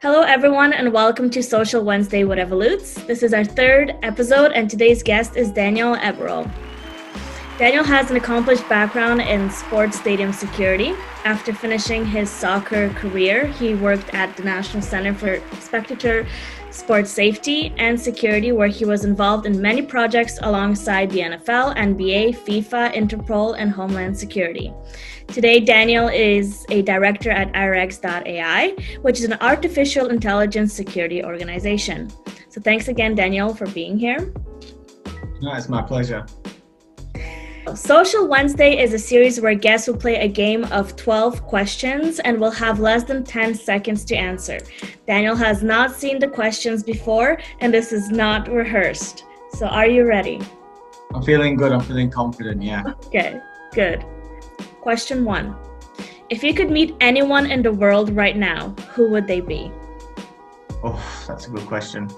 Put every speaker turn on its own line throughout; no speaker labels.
Hello, everyone, and welcome to Social Wednesday with Evolutz. This is our third episode, and today's guest is Daniel Eborall. Daniel has an accomplished background in sports stadium security. After finishing his soccer career, he worked at the National Center for Spectator Sports Safety and Security, where he was involved in many projects alongside the NFL, NBA, FIFA, Interpol, and Homeland Security. Today, Daniel is a director at IRX.ai, which is an artificial intelligence security organization. So thanks again, Daniel, for being here.
No, it's my pleasure.
Social Wednesday is a series where guests will play a game of 12 questions and will have less than 10 seconds to answer. Daniel has not seen the questions before, and this is not rehearsed. So are you ready?
I'm feeling good. I'm feeling confident, yeah.
Okay, good. Question 1. If you could meet anyone in the world right now, who would they be?
Oh, that's a good question.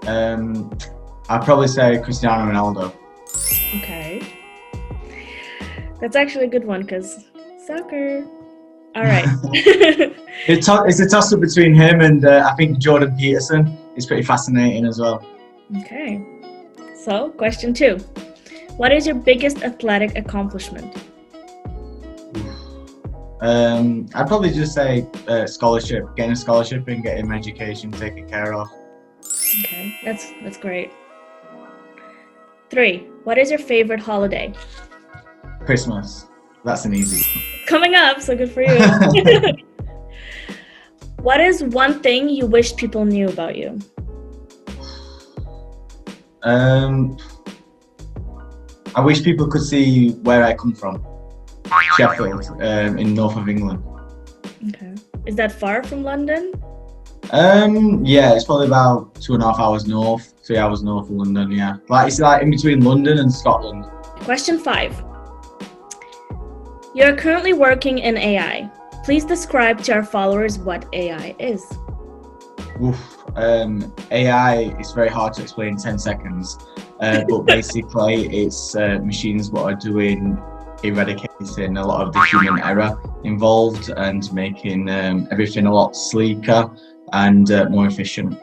I'd probably say Cristiano Ronaldo.
Okay. That's actually a good one because soccer. All right.
It's a toss-up between him and I think Jordan Peterson. He's pretty fascinating as well.
Okay. So, question 2. What is your biggest athletic accomplishment?
I'd probably just say scholarship, getting a scholarship and getting my education taken care of.
Okay, that's great. 3. What is your favorite holiday?
Christmas. That's an easy one.
Coming up, so good for you. What is one thing you wish people knew about you?
I wish people could see where I come from. Sheffield, in north of England.
Okay. Is that far from London?
Yeah, it's probably about 2.5 hours north, 3 hours north of London, yeah. It's like in between London and Scotland.
Question 5. You're currently working in AI. Please describe to our followers what AI is.
AI is very hard to explain in 10 seconds, but basically it's machines what are doing eradicating a lot of the human error involved and making everything a lot sleeker and more efficient.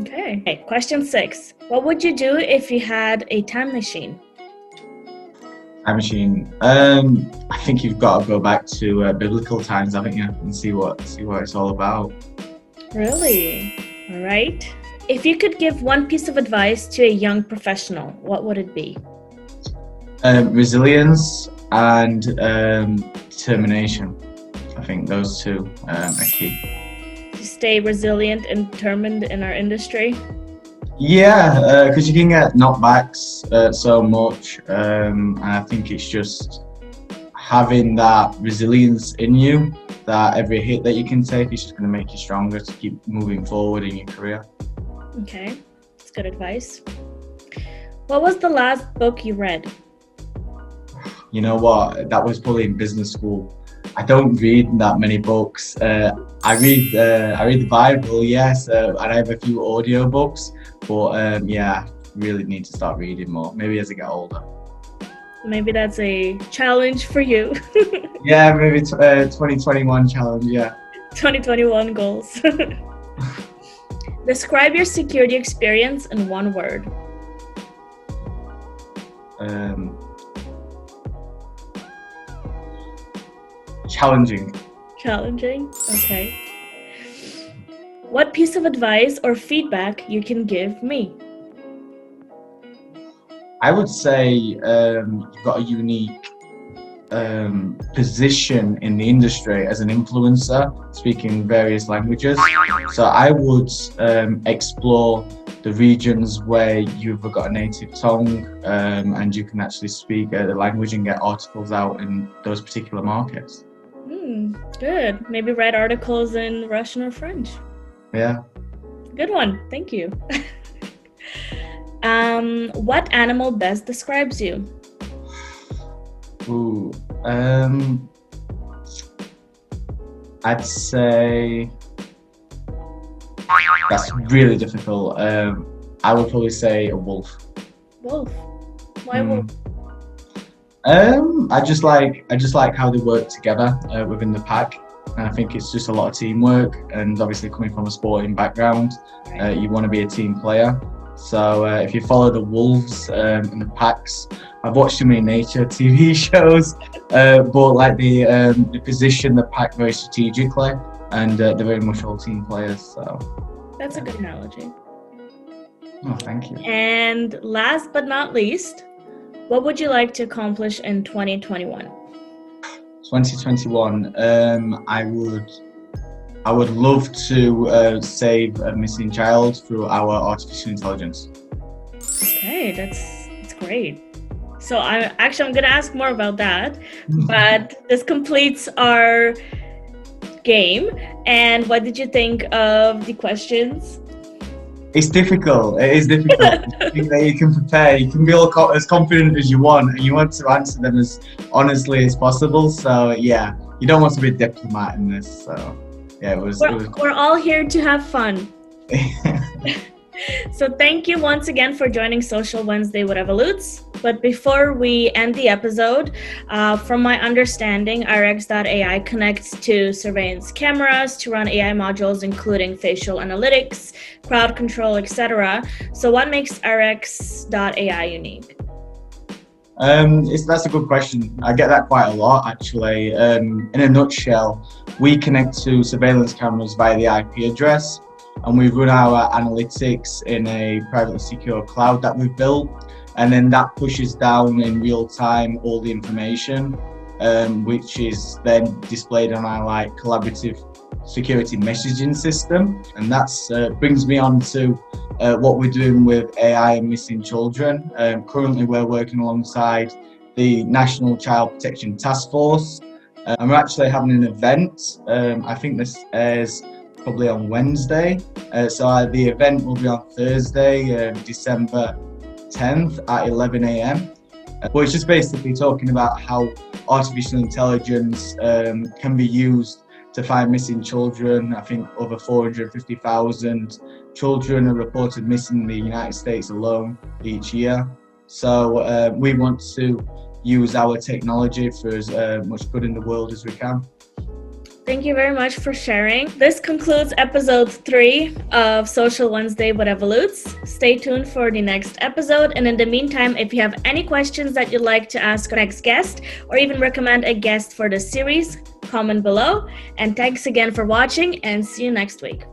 Okay. Question 6. What would you do if you had a time machine?
Time machine. I think you've got to go back to biblical times, haven't you, and see what it's all about.
Really? All right. If you could give one piece of advice to a young professional, what would it be?
Resilience and determination. I think those two are key.
To stay resilient and determined in our industry?
Yeah, because you can get knockbacks so much, and I think it's just having that resilience in you, that every hit that you can take is just going to make you stronger to keep moving forward in your career.
Okay, that's good advice. What was the last book you read?
You know what? That was probably in business school. I don't read that many books. I read the Bible, yes, and I have a few audiobooks, but yeah, really need to start reading more. Maybe as I get older.
Maybe that's a challenge for you.
Yeah, maybe 2021 challenge. Yeah.
2021 goals. Describe your security experience in one word.
Challenging.
Challenging? Okay. What piece of advice or feedback you can give me?
I would say you've got a unique position in the industry as an influencer, speaking various languages. So I would explore the regions where you've got a native tongue and you can actually speak the language and get articles out in those particular markets.
Good. Maybe write articles in Russian or French.
Yeah.
Good one. Thank you. What animal best describes you?
I'd say that's really difficult. I would probably say a wolf.
Wolf. Why wolf?
I just like how they work together within the pack. And I think it's just a lot of teamwork, and obviously coming from a sporting background, you want to be a team player. So if you follow the wolves and the packs, I've watched too many nature TV shows, but like the position the pack very strategically, and they're very much all team players. So
That's a good analogy.
oh, thank you.
And last but not least, what would you like to accomplish in 2021?
2021, I would love to save a missing child through our artificial intelligence.
Okay, that's great. So I'm going to ask more about that, but this completes our game. And what did you think of the questions?
It's difficult. It is difficult. You can prepare. You can be as confident as you want, and you want to answer them as honestly as possible. So yeah, you don't want to be a diplomat in this. So yeah,
We're all here to have fun. So thank you once again for joining Social Wednesday with Evolutz. But before we end the episode, from my understanding, RX.ai connects to surveillance cameras to run AI modules, including facial analytics, crowd control, etc. So what makes RX.ai unique?
That's a good question. I get that quite a lot, actually. In a nutshell, we connect to surveillance cameras via the IP address, and we run our analytics in a privately secure cloud that we've built, and then that pushes down in real time all the information, which is then displayed on our collaborative security messaging system. And that's brings me on to what we're doing with AI and missing children. Currently we're working alongside the National Child Protection Task Force, and we're actually having an event. I think this airs probably on Wednesday, so the event will be on Thursday, December 10th at 11 a.m. But it's just basically talking about how artificial intelligence can be used to find missing children. I think over 450,000 children are reported missing in the United States alone each year. So we want to use our technology for as much good in the world as we can.
Thank you very much for sharing. This concludes episode 3 of Social Wednesday with Evolutz. Stay tuned for the next episode. And in the meantime, if you have any questions that you'd like to ask our next guest, or even recommend a guest for the series, comment below. And thanks again for watching, and see you next week.